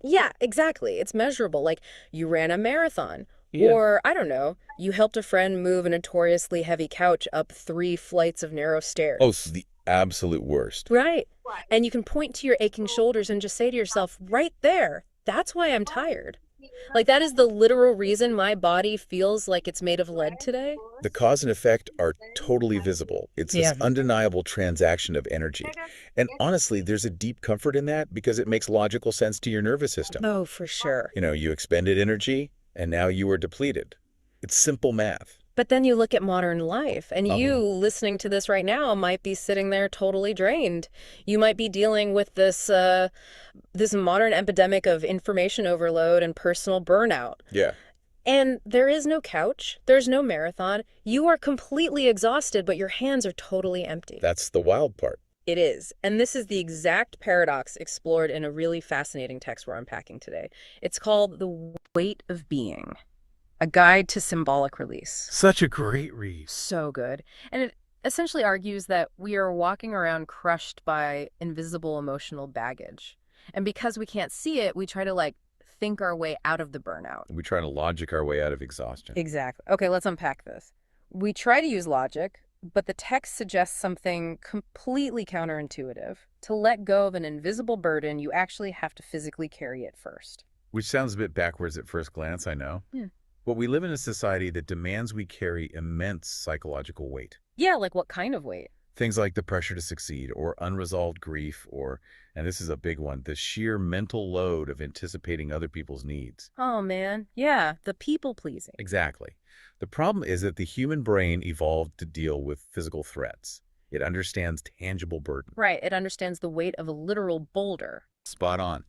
Yeah, exactly. It's measurable. Like you ran a marathon. Yeah. Or, I don't know, you helped a friend move a notoriously heavy couch up 3 flights of narrow Oh, stairs. the absolute worst. Right. And you can point to your aching shoulders and just say to yourself, right there, that's why I'm tired. Like, that is the literal reason my body feels like it's made of lead today. The cause and effect are totally visible. It's this Yeah. undeniable transaction of energy. And honestly, there's a deep comfort in that because it makes logical sense to your nervous system. Oh, for sure. You expended energy and now you are depleted. It's simple math. But then you look at modern life, and you Oh, listening to this right now might be sitting there totally drained. You might be dealing with this modern epidemic of information overload and personal burnout. yeah. And there is no couch, there's no marathon. You are completely exhausted, but your hands are totally empty. That's the wild part. It is. And this is the exact paradox explored in a really fascinating text we're unpacking today. It's called The Weight of Being, a guide to symbolic release. Such a great read. So good. And it essentially argues that we are walking around crushed by invisible emotional baggage. And because we can't see it, we try to think our way out of the burnout. We try to logic our way out of exhaustion. Exactly. Okay, let's unpack this. We try to use logic, but the text suggests something completely counterintuitive. To let go of an invisible burden, you actually have to physically carry it first. Which sounds a bit backwards at first glance, I know. Yeah. But we live in a society that demands we carry immense psychological weight. Yeah, like what kind of weight? Things like the pressure to succeed or unresolved grief or, and this is a big one, the sheer mental load of anticipating other people's needs. Oh man, yeah, the people pleasing. Exactly. The problem is that the human brain evolved to deal with physical threats. It understands tangible burden. Right, it understands the weight of a literal boulder. Spot on.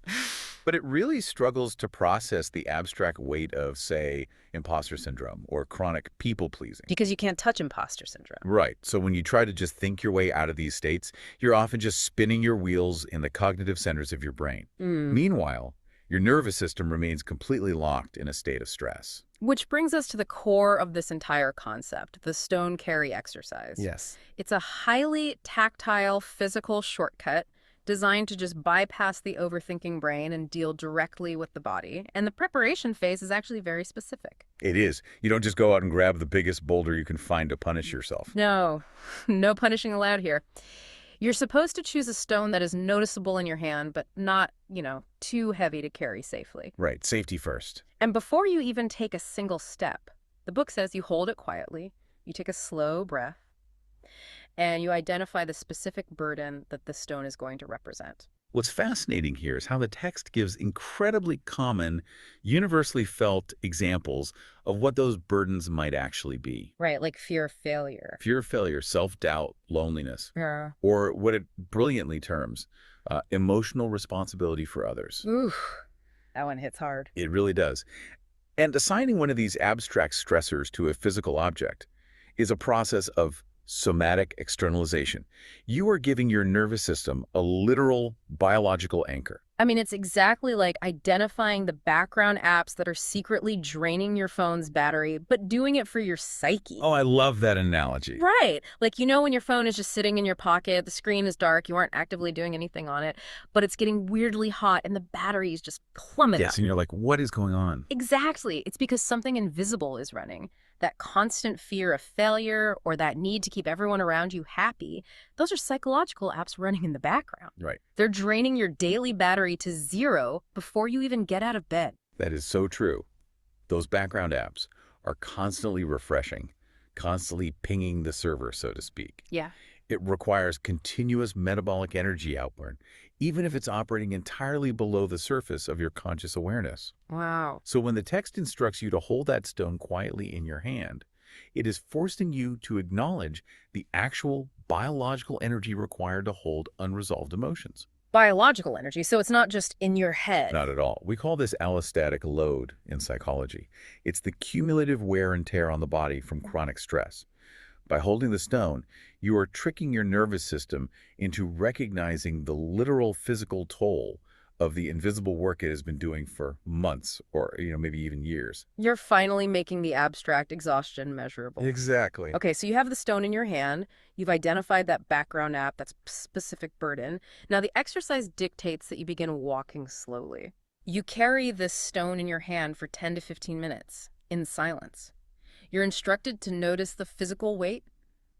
But it really struggles to process the abstract weight of, say, imposter syndrome or chronic people-pleasing. Because you can't touch imposter syndrome. Right. So when you try to just think your way out of these states, you're often just spinning your wheels in the cognitive centers of your brain. Mm. Meanwhile, your nervous system remains completely locked in a state of stress. Which brings us to the core of this entire concept, the stone carry exercise. Yes. It's a highly tactile physical shortcut designed to just bypass the overthinking brain and deal directly with the body. And the preparation phase is actually very specific. It is. You don't just go out and grab the biggest boulder you can find to punish yourself. No, no punishing allowed here. You're supposed to choose a stone that is noticeable in your hand, but not, too heavy to carry safely. Right. Safety first. And before you even take a single step, the book says you hold it quietly, you take a slow breath, and you identify the specific burden that the stone is going to represent. What's fascinating here is how the text gives incredibly common, universally felt examples of what those burdens might actually be. Right, like fear of failure. Fear of failure, self-doubt, loneliness, Yeah. or what it brilliantly terms, emotional responsibility for others. Oof, that one hits hard. It really does. And assigning one of these abstract stressors to a physical object is a process of somatic externalization. You are giving your nervous system a literal biological anchor. I mean, it's exactly like identifying the background apps that are secretly draining your phone's battery, but doing it for your psyche. Oh, I love that analogy. Right. Like, when your phone is just sitting in your pocket, the screen is dark, you aren't actively doing anything on it, but it's getting weirdly hot and the battery is just plummeting. Yes, and you're like, what is going on? Exactly. It's because something invisible is running. That constant fear of failure or that need to keep everyone around you happy, those are psychological apps running in the background. Right. They're draining your daily battery to zero before you even get out of bed. That is so true. Those background apps are constantly refreshing, constantly pinging the server, so to speak. Yeah. It requires continuous metabolic energy output, even if it's operating entirely below the surface of your conscious awareness. Wow. So when the text instructs you to hold that stone quietly in your hand, it is forcing you to acknowledge the actual biological energy required to hold unresolved emotions. Biological energy, so it's not just in your head. Not at all. We call this allostatic load in psychology. It's the cumulative wear and tear on the body from chronic stress. By holding the stone, you are tricking your nervous system into recognizing the literal physical toll of the invisible work it has been doing for months or, maybe even years. You're finally making the abstract exhaustion measurable. Exactly. Okay, so you have the stone in your hand. You've identified that background app, that's specific burden. Now, the exercise dictates that you begin walking slowly. You carry this stone in your hand for 10 to 15 minutes in silence. You're instructed to notice the physical weight,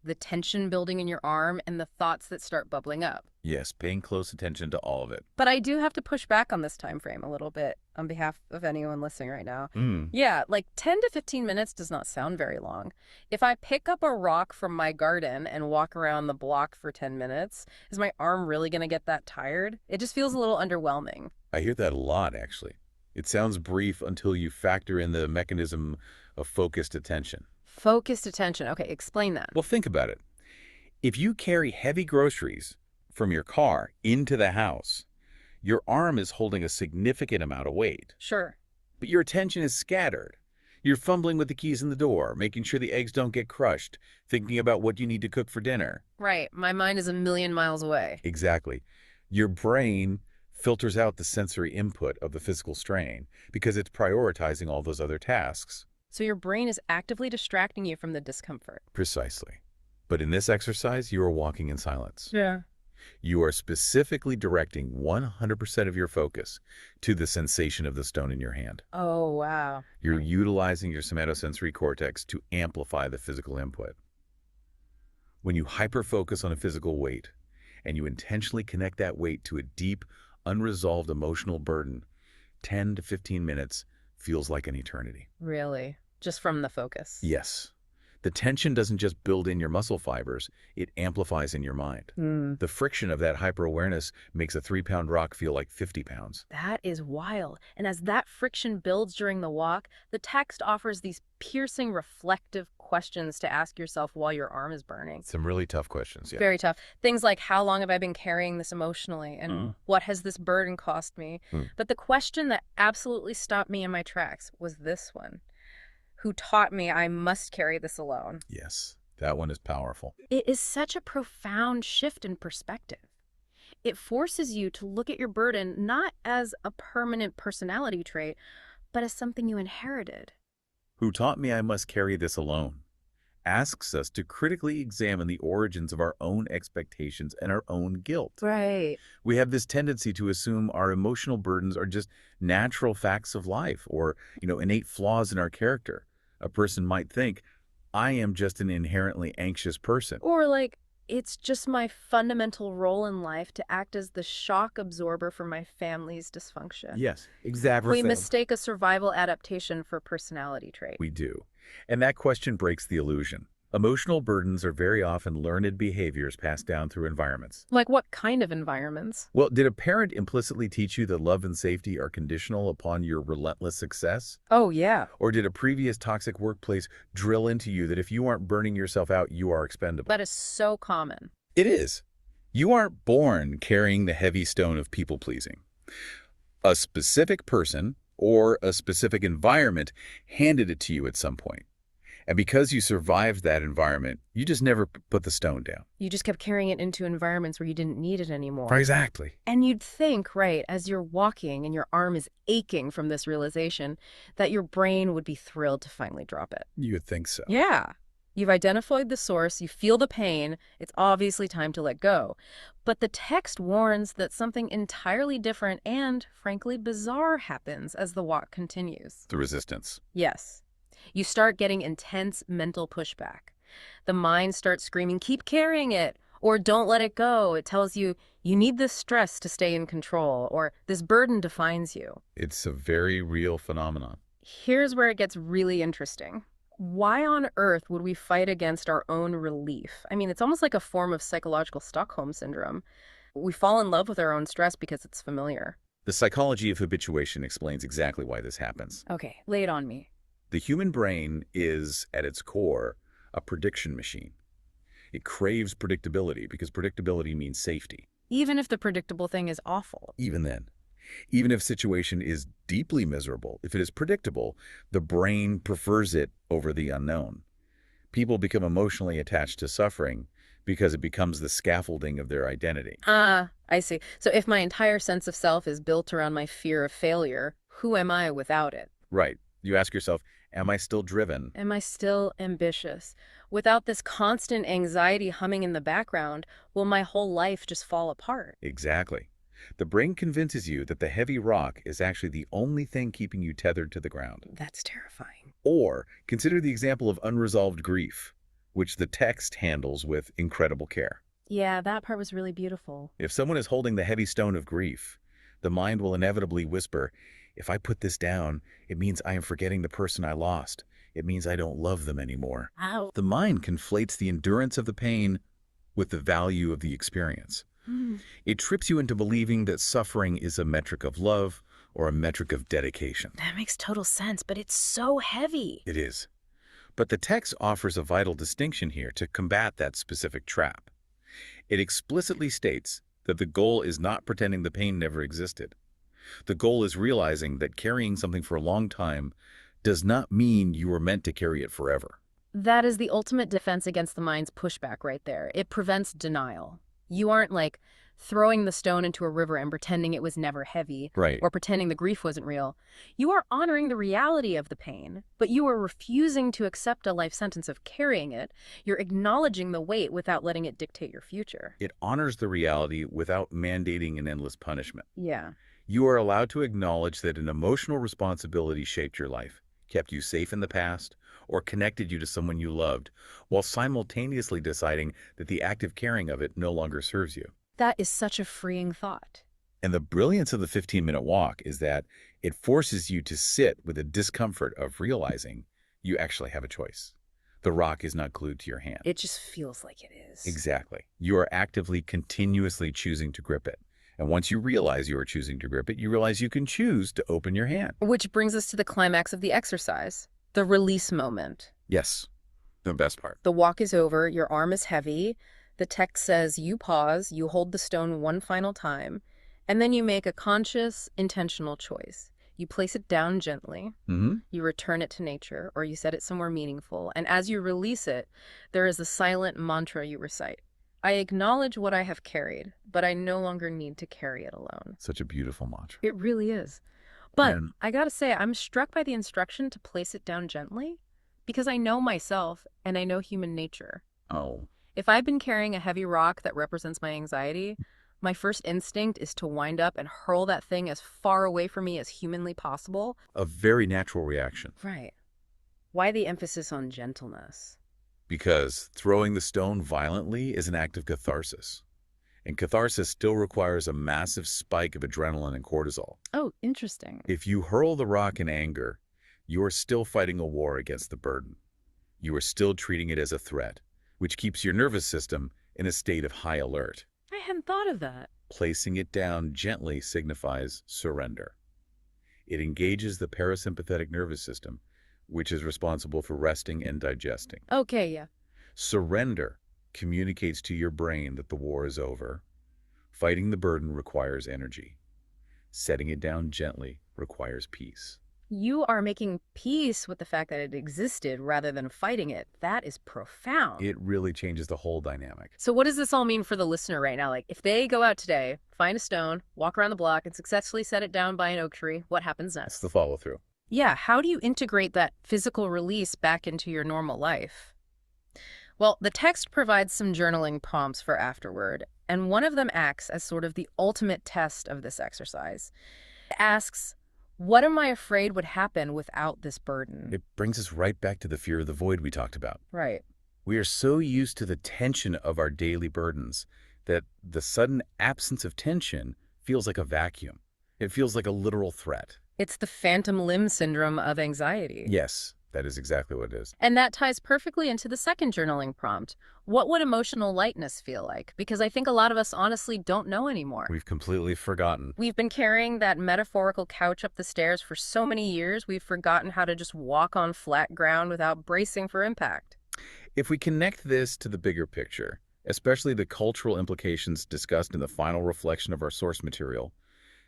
the tension building in your arm, and the thoughts that start bubbling up. Yes, paying close attention to all of it. But I do have to push back on this time frame a little bit on behalf of anyone listening right now. Mm. Yeah, like 10 to 15 minutes does not sound very long. If I pick up a rock from my garden and walk around the block for 10 minutes, is my arm really going to get that tired? It just feels a little underwhelming. I hear that a lot, actually. It sounds brief until you factor in the mechanism of focused attention. Focused attention. Okay, explain that. Well, think about it. If you carry heavy groceries from your car into the house, your arm is holding a significant amount of weight, Sure. but your attention is scattered. You're fumbling with the keys in the door, making sure the eggs don't get crushed, thinking about what you need to cook for dinner. Right. My mind is a million miles away. Exactly. Your brain filters out the sensory input of the physical strain because it's prioritizing all those other tasks. So your brain is actively distracting you from the discomfort. Precisely. But in this exercise, you are walking in silence. Yeah. You are specifically directing 100% of your focus to the sensation of the stone in your hand. Oh, wow. You're utilizing your somatosensory cortex to amplify the physical input. When you hyper-focus on a physical weight, and you intentionally connect that weight to a deep, unresolved emotional burden, 10 to 15 minutes feels like an eternity. Really? Just from the focus? Yes. The tension doesn't just build in your muscle fibers, it amplifies in your mind. The friction of that hyper-awareness makes a 3-pound rock feel like 50 pounds. That is wild. And as that friction builds during the walk, the text offers these piercing, reflective questions to ask yourself while your arm is burning. Some really tough questions, yeah. Very tough. Things like, how long have I been carrying this emotionally? And what has this burden cost me? But the question that absolutely stopped me in my tracks was this one. Who taught me I must carry this alone? Yes, that one is powerful. It is such a profound shift in perspective. It forces you to look at your burden not as a permanent personality trait, but as something you inherited. Who taught me I must carry this alone? Asks us to critically examine the origins of our own expectations and our own guilt. Right. We have this tendency to assume our emotional burdens are just natural facts of life or, innate flaws in our character. A person might think, I am just an inherently anxious person. Or like, it's just my fundamental role in life to act as the shock absorber for my family's dysfunction. Yes, exactly. We mistake a survival adaptation for a personality trait. We do. And that question breaks the illusion. Emotional burdens are very often learned behaviors passed down through environments. Like what kind of environments? Well, did a parent implicitly teach you that love and safety are conditional upon your relentless success? Oh, yeah. Or did a previous toxic workplace drill into you that if you aren't burning yourself out, you are expendable? That is so common. It is. You aren't born carrying the heavy stone of people-pleasing. A specific person or a specific environment handed it to you at some point. And because you survived that environment, you just never put the stone down. You just kept carrying it into environments where you didn't need it anymore. Exactly. And you'd think, right, as you're walking and your arm is aching from this realization, that your brain would be thrilled to finally drop it. You would think so. Yeah. You've identified the source, you feel the pain, it's obviously time to let go. But the text warns that something entirely different and, frankly, bizarre happens as the walk continues. The resistance. Yes. You start getting intense mental pushback. The mind starts screaming, keep carrying it, or don't let it go. It tells you, you need this stress to stay in control, or this burden defines you. It's a very real phenomenon. Here's where it gets really interesting. Why on earth would we fight against our own relief? I mean, it's almost like a form of psychological Stockholm syndrome. We fall in love with our own stress because it's familiar. The psychology of habituation explains exactly why this happens. Okay, lay it on me. The human brain is, at its core, a prediction machine. It craves predictability because predictability means safety. Even if the predictable thing is awful. Even then. Even if situation is deeply miserable, if it is predictable, the brain prefers it over the unknown. People become emotionally attached to suffering because it becomes the scaffolding of their identity. Ah, I see. So if my entire sense of self is built around my fear of failure, who am I without it? Right. You ask yourself, am I still driven? Am I still ambitious? Without this constant anxiety humming in the background, will my whole life just fall apart? Exactly. The brain convinces you that the heavy rock is actually the only thing keeping you tethered to the ground. That's terrifying. Or consider the example of unresolved grief, which the text handles with incredible care. Yeah, that part was really beautiful. If someone is holding the heavy stone of grief, the mind will inevitably whisper, if I put this down, it means I am forgetting the person I lost. It means I don't love them anymore. Ow. The mind conflates the endurance of the pain with the value of the experience. Hmm. It trips you into believing that suffering is a metric of love or a metric of dedication. That makes total sense, but it's so heavy. It is. But the text offers a vital distinction here to combat that specific trap. It explicitly states that the goal is not pretending the pain never existed. The goal is realizing that carrying something for a long time does not mean you were meant to carry it forever. That is the ultimate defense against the mind's pushback right there. It prevents denial. You aren't like throwing the stone into a river and pretending it was never heavy, Right. or pretending the grief wasn't real. You are honoring the reality of the pain, but you are refusing to accept a life sentence of carrying it. You're acknowledging the weight without letting it dictate your future. It honors the reality without mandating an endless punishment. Yeah. You are allowed to acknowledge that an emotional responsibility shaped your life, kept you safe in the past, or connected you to someone you loved, while simultaneously deciding that the active carrying of it no longer serves you. That is such a freeing thought. And the brilliance of the 15-minute walk is that it forces you to sit with the discomfort of realizing you actually have a choice. The rock is not glued to your hand. It just feels like it is. Exactly. You are actively, continuously choosing to grip it. And once you realize you are choosing to grip it, you realize you can choose to open your hand. Which brings us to the climax of the exercise, the release moment. Yes, the best part. The walk is over, your arm is heavy. The text says you pause, you hold the stone one final time, and then you make a conscious, intentional choice. You place it down gently, you return it to nature, or you set it somewhere meaningful, and as you release it, there is a silent mantra you recite. I acknowledge what I have carried, but I no longer need to carry it alone. Such a beautiful mantra. It really is. But And I gotta say, I'm struck by the instruction to place it down gently, because I know myself and I know human nature. oh, If I've been carrying a heavy rock that represents my anxiety, my first instinct is to wind up and hurl that thing as far away from me as humanly possible. a very natural reaction. Right. Why the emphasis on gentleness? Because throwing the stone violently is an act of catharsis. And catharsis still requires a massive spike of adrenaline and cortisol. Oh, interesting. If you hurl the rock in anger, you are still fighting a war against the burden. You are still treating it as a threat, which keeps your nervous system in a state of high alert. I hadn't thought of that. Placing it down gently signifies surrender. It engages the parasympathetic nervous system, which is responsible for resting and digesting. Okay, yeah. Surrender communicates to your brain that the war is over. Fighting the burden requires energy. Setting it down gently requires peace. You are making peace with the fact that it existed rather than fighting it. That is profound. It really changes the whole dynamic. So what does this all mean for the listener right now? Like, if they go out today, find a stone, walk around the block, and successfully set it down by an oak tree, what happens That's next? the follow-through. Yeah, how do you integrate that physical release back into your normal life? Well, the text provides some journaling prompts for afterward, and one of them acts as sort of the ultimate test of this exercise. It asks, what am I afraid would happen without this burden? It brings us right back to the fear of the void we talked about. Right. We are so used to the tension of our daily burdens that the sudden absence of tension feels like a vacuum. It feels like a literal threat. It's the phantom limb syndrome of anxiety. Yes, that is exactly what it is. And that ties perfectly into the second journaling prompt. What would emotional lightness feel like? Because I think a lot of us honestly don't know anymore. We've completely forgotten. We've been carrying that metaphorical couch up the stairs for so many years, we've forgotten how to just walk on flat ground without bracing for impact. If we connect this to the bigger picture, especially the cultural implications discussed in the final reflection of our source material,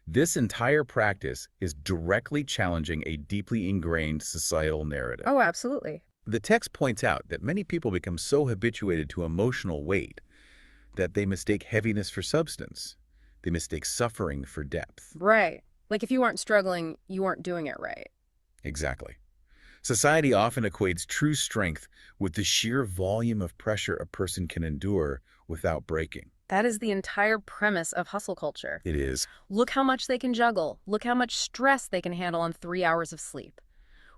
this entire practice is directly challenging a deeply ingrained societal narrative. Oh, absolutely. The text points out that many people become so habituated to emotional weight that they mistake heaviness for substance. They mistake suffering for depth. Right. Like if you weren't struggling, you weren't doing it right. Exactly. Society often equates true strength with the sheer volume of pressure a person can endure without breaking. That is the entire premise of hustle culture. It is. Look how much they can juggle. Look how much stress they can handle on 3 hours of sleep.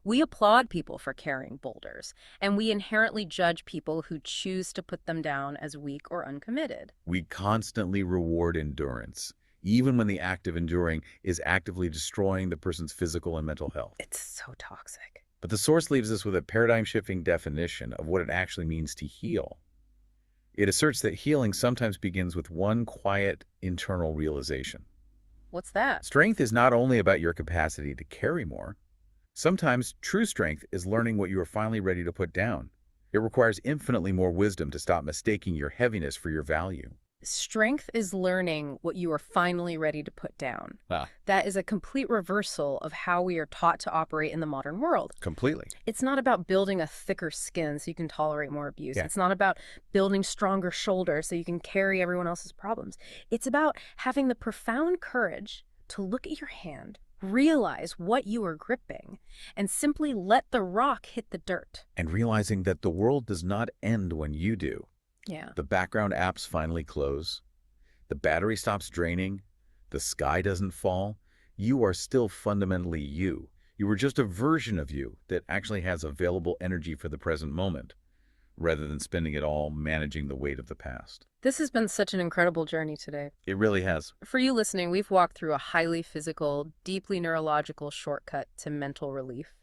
We applaud people for carrying boulders, and we inherently judge people who choose to put them down as weak or uncommitted. We constantly reward endurance, even when the act of enduring is actively destroying the person's physical and mental health. It's so toxic. But the source leaves us with a paradigm-shifting definition of what it actually means to heal. It asserts that healing sometimes begins with one quiet internal realization. What's that? Strength is not only about your capacity to carry more. Sometimes true strength is learning what you are finally ready to put down. It requires infinitely more wisdom to stop mistaking your heaviness for your value. Strength is learning what you are finally ready to put down. Ah, That is a complete reversal of how we are taught to operate in the modern world. completely. It's not about building a thicker skin so you can tolerate more abuse. Yeah. It's not about building stronger shoulders so you can carry everyone else's problems. It's about having the profound courage to look at your hand, realize what you are gripping, and simply let the rock hit the dirt. And realizing that the world does not end when you do. Yeah. The background apps finally close. The battery stops draining. The sky doesn't fall. You are still fundamentally you. You are just a version of you that actually has available energy for the present moment, rather than spending it all managing the weight of the past. This has been such an incredible journey today. It really has. For you listening, we've walked through a highly physical, deeply neurological shortcut to mental relief.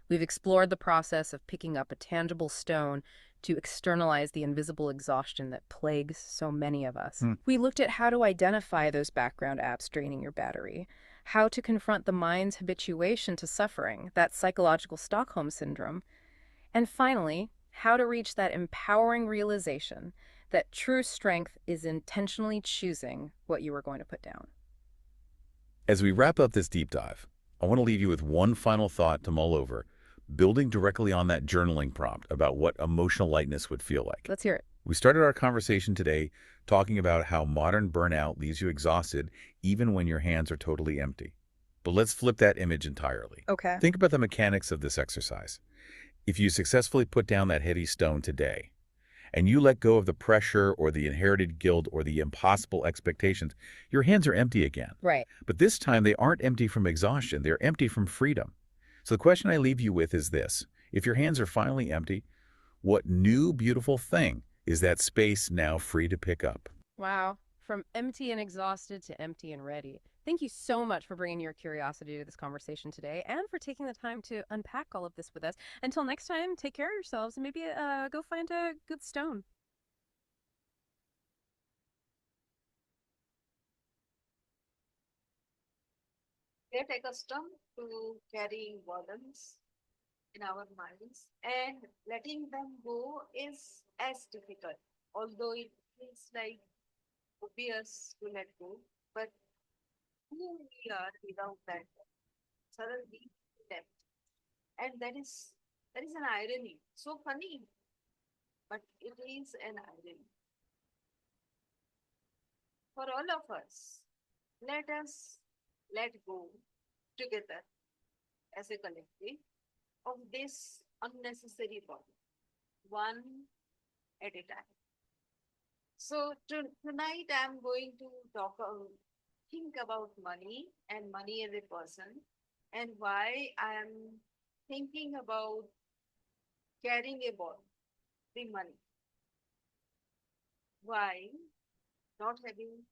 We've explored the process of picking up a tangible stone to externalize the invisible exhaustion that plagues so many of us. We looked at how to identify those background apps draining your battery, how to confront the mind's habituation to suffering, that psychological Stockholm syndrome, and finally, how to reach that empowering realization that true strength is intentionally choosing what you are going to put down. As we wrap up this deep dive, I want to leave you with one final thought to mull over, building directly on that journaling prompt about what emotional lightness would feel like. Let's hear it. We started our conversation today talking about how modern burnout leaves you exhausted even when your hands are totally empty. But let's flip that image entirely. Okay. Think about the mechanics of this exercise. If you successfully put down that heavy stone today, and you let go of the pressure or the inherited guilt or the impossible expectations, your hands are empty again. Right. But this time they aren't empty from exhaustion, they're empty from freedom. So the question I leave you with is this. If your hands are finally empty, what new beautiful thing is that space now free to pick up? Wow. From empty and exhausted to empty and ready. Thank you so much for bringing your curiosity to this conversation today and for taking the time to unpack all of this with us. Until next time, take care of yourselves and maybe go find a good stone. Get accustomed to carrying burdens in our minds, and letting them go is as difficult. Although it feels like obvious to let go, but who we are without that suddenly depth. And that is an irony. So funny, but it is an irony. For all of us, let us let go together as a collective of this unnecessary body, one at a time. So tonight I'm going to think about money and money as a person, and why I am thinking about carrying a ball, the money. Why not having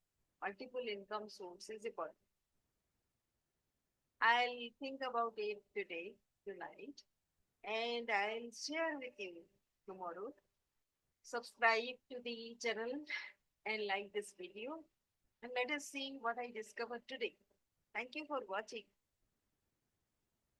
multiple income sources a person? I'll think about it today, tonight, and I'll share with you tomorrow. Subscribe to the channel and like this video, and let us see what I discovered today. Thank you for watching.